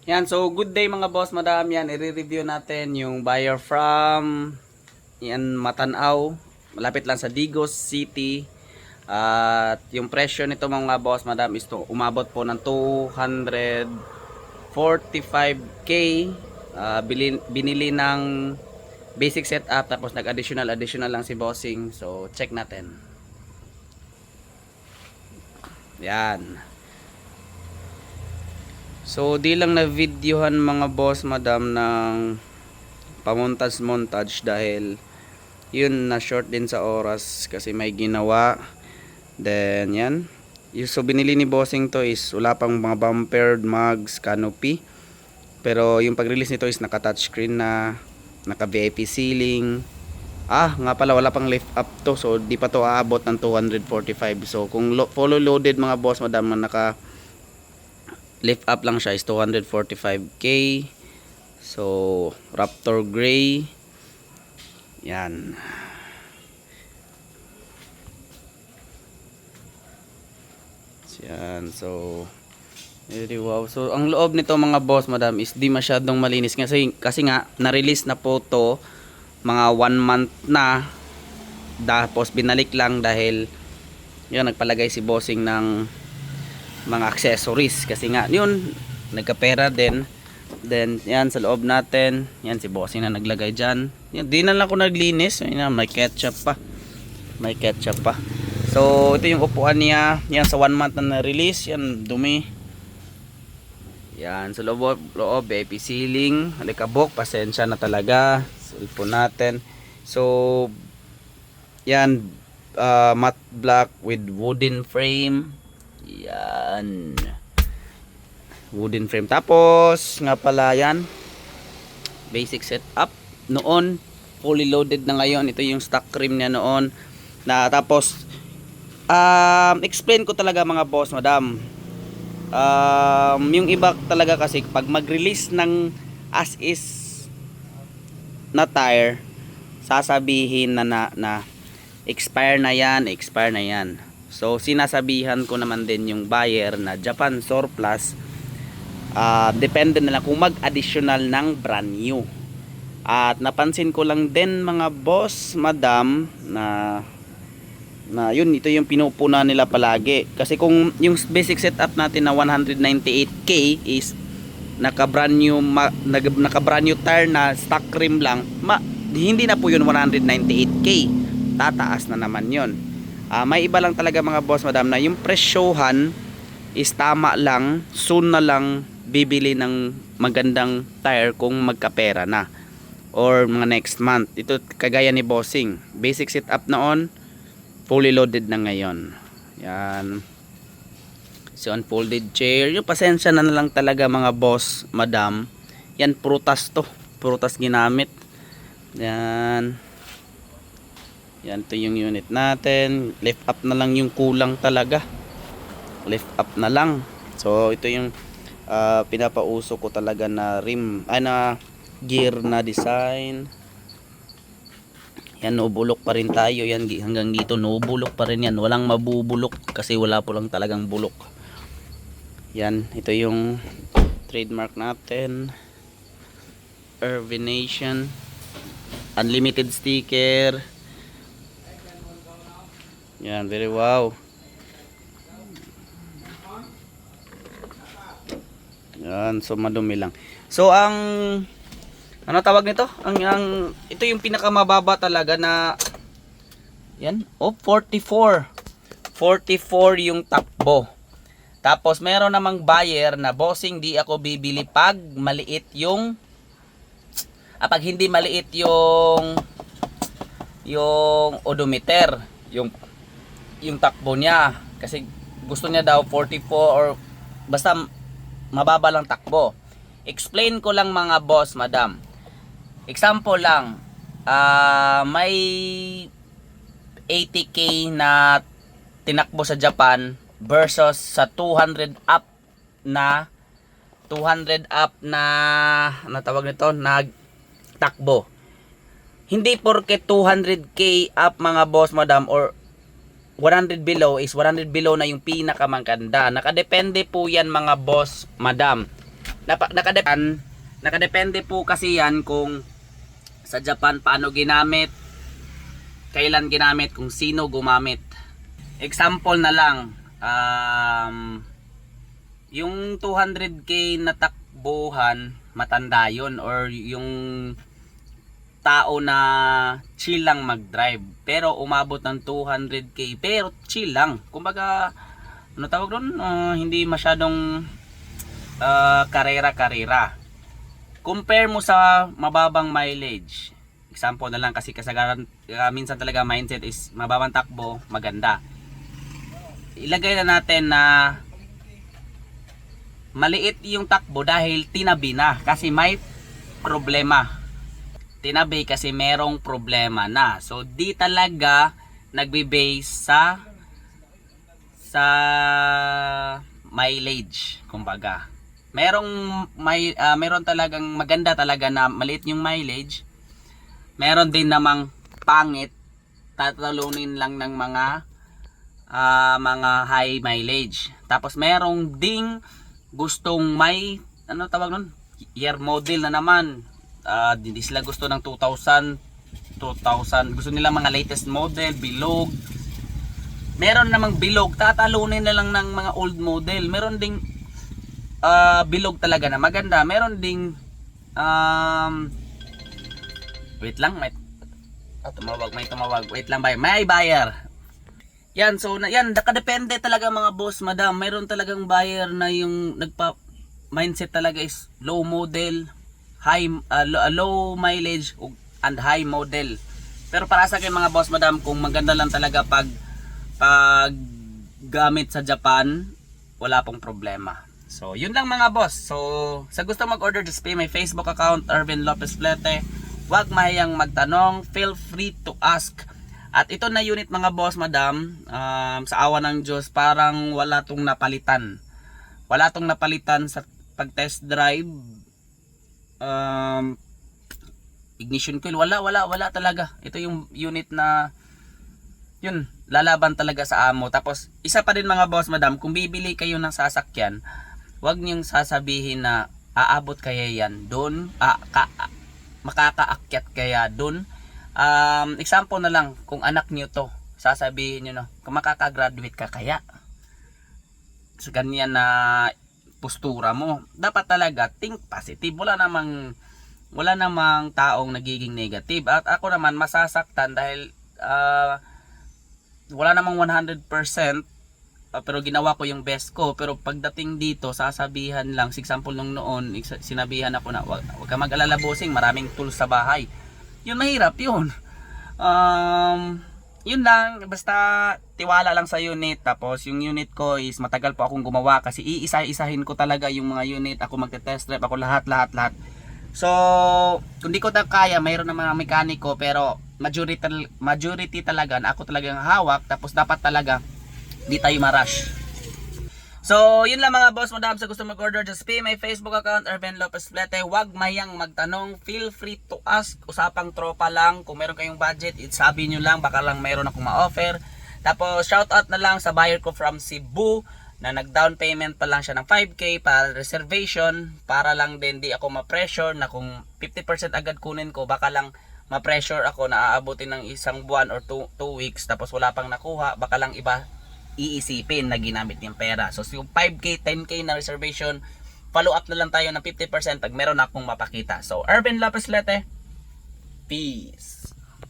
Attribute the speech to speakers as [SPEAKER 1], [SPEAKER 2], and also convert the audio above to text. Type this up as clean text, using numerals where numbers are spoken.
[SPEAKER 1] Yan, so good day mga boss, madam. Yan, i-review natin yung buyer from yan, Matanao. Malapit lang sa Digos City. At yung presyo nito mga boss, madam is to umabot po ng 245k. Binili ng basic setup tapos nag-additional lang si bossing. So check natin. Yan. So di lang na videohan mga boss madam ng pamontage dahil yun na short din sa oras kasi may ginawa. Then yan. So binili ni bossing to is wala pang mga bumper, mugs, canopy. Pero yung pag-release nito is naka touchscreen na, naka VIP ceiling. Nga pala wala pang lift up to, so di pa to aabot ng 245. So kung fully loaded mga boss madam na naka lift up lang siya is 245k. So Raptor gray. Yan. Yan. So very wow. So ang loob nito mga boss madam is di masyadong malinis kasi nga na-release na po to mga 1 month na, tapos binalik lang dahil yun nagpalagay si bossing ng mga accessories kasi nga yun nagkapera din. Then yan sa loob natin, yan si bossing na naglagay dyan. Yan, di na lang ako naglinis. Yan, may ketchup pa, so ito yung upuan niya. Yan sa 1 month na na-release, yan dumi. Yan sa loob baby ceiling, alikabok, pasensya na talaga. Cellphone natin. So yan, matte black with wooden frame. Yan, wooden frame. Tapos nga pala yan, basic setup noon, fully loaded na ngayon. Ito yung stock rim niya noon na. Tapos explain ko talaga mga boss madam, yung iba talaga kasi pag mag-release ng as is na tire, sasabihin na expire na yan. So sinasabihan ko naman din yung buyer na Japan surplus, depende na lang kung mag-additional ng brand new. At napansin ko lang din mga boss madam na yun, ito yung pinupuna nila palagi. Kasi kung yung basic setup natin na 198k is naka brand new tire na stock rim lang, hindi na po yun 198k, tataas na naman yun. May iba lang talaga mga boss madam na yung presyohan is tama lang, soon na lang bibili ng magandang tire kung magkapera na or mga next month. Ito kagaya ni bossing, basic setup noon, fully loaded na ngayon. Yan. So unfolded chair, yung pasensya na lang talaga mga boss madam. Yan, prutas to, prutas ginamit. Yan. Yan, to yung unit natin. Lift up na lang yung kulang talaga. Lift up na lang. So ito yung pinapauso ko talaga na rim, na gear na design. Yan, nubulok pa rin tayo. Yan, hanggang dito nubulok pa rin yan. Walang mabubulok kasi wala po lang talagang bulok. Yan, ito yung trademark natin, Irvination, unlimited sticker. Yan, very wow. Yan, so madumi lang. So ang ano tawag nito? Ito yung pinakamababa talaga na yan, 44. 44 yung takbo. Tapos meron namang buyer na bossing, di ako bibili pag maliit yung pag hindi maliit yung odometer, yung takbo niya, kasi gusto niya daw 44 or basta mababa lang takbo. Explain ko lang mga boss madam, example lang, may 80k na tinakbo sa Japan versus sa 200 up na ano tawag nito, nagtakbo. Hindi porke 200k up mga boss madam or 100 below is 100 below na yung pinakamaganda. Nakadepende po yan mga boss madam. Nakadepende po kasi yan kung sa Japan paano ginamit, kailan ginamit, kung sino gumamit. Example na lang, yung 200k na takbuhan, matanda yun, or yung tao na chill lang mag-drive pero umabot ng 200k pero chill lang, kumbaga ano tawag doon, hindi masyadong karera. Compare mo sa mababang mileage, example na lang kasi kasagaran, minsan talaga mindset is mababang takbo maganda. Ilagay na natin na maliit yung takbo dahil tinabi na kasi may problema. Tinabi kasi merong problema na. So di talaga nagbe-base sa mileage, kumbaga. Meron talagang maganda talaga na maliit yung mileage. Meron din namang pangit, tatalunin lang ng mga high mileage. Tapos merong ding gustong may ano tawag nun, year model na naman. Hindi sila gusto ng 2000, gusto nila mga latest model, bilog. Meron namang bilog, tatalunin na lang ng mga old model. Meron ding bilog talaga na maganda. Meron ding wait lang, may tumawag. Wait lang, may buyer. Yan, so yan, nakadepende talaga mga boss, madam. Meron talagang buyer na yung mindset talaga is low model, low mileage and high model. Pero para sa akin mga boss, madam, kung maganda lang talaga pag gamit sa Japan, wala pong problema. So yun lang mga boss. So sa gusto mag-order, just pay my Facebook account, Ervin Lopez Flete. Huwag mahiyang magtanong, feel free to ask. At ito na unit mga boss, madam, sa awa ng Diyos, parang wala tong napalitan. Wala tong napalitan sa pag test drive. Ignition coil, wala talaga. Ito yung unit na yun, lalaban talaga sa amo. Tapos isa pa din mga boss, madam, kung bibili kayo ng sasakyan, huwag niyong sasabihin na aabot kaya yan doon, makakaakyat kaya doon. Example na lang, kung anak niyo to, sasabihin niyo, no, kung makaka-graduate ka kaya sa ganyan na postura mo. Dapat talaga think positive. Wala namang taong nagiging negative. At ako naman masasaktan dahil wala namang 100%, pero ginawa ko yung best ko. Pero pagdating dito, sasabihan lang, for example nung noon, sinabihan ako na wag ka mag-alala bossing, maraming tools sa bahay. Yun, mahirap yun. Yun lang, basta tiwala lang sa unit. Tapos yung unit ko is matagal po akong gumawa kasi iisa-isahin ko talaga yung mga unit. Ako magte-test drive, ako lahat. So kung di ko na kaya, mayroon naman ang mekaniko, pero majority talaga na ako talagang hawak. Tapos dapat talaga di tayo ma-rush. So yun lang mga boss, madam, sa gusto mag-order, just pay my Facebook account, Ervin Lopez Flete. Huwag mayang magtanong, feel free to ask. Usapang tropa lang. Kung meron kayong budget, sabi nyo lang, baka lang mayroon akong ma-offer. Tapos shoutout na lang sa buyer ko from Cebu na nag-down payment pa lang siya ng 5k para reservation, para lang din di ako ma-pressure na kung 50% agad kunin ko, baka lang ma-pressure ako na aabutin ng isang buwan or 2 weeks tapos wala pang nakuha, baka lang iba iisipin na ginamit yung pera. So yung 5k, 10k na reservation, follow up na lang tayo ng 50% pag meron akong mapakita. So Ervin Lopez Flete, peace.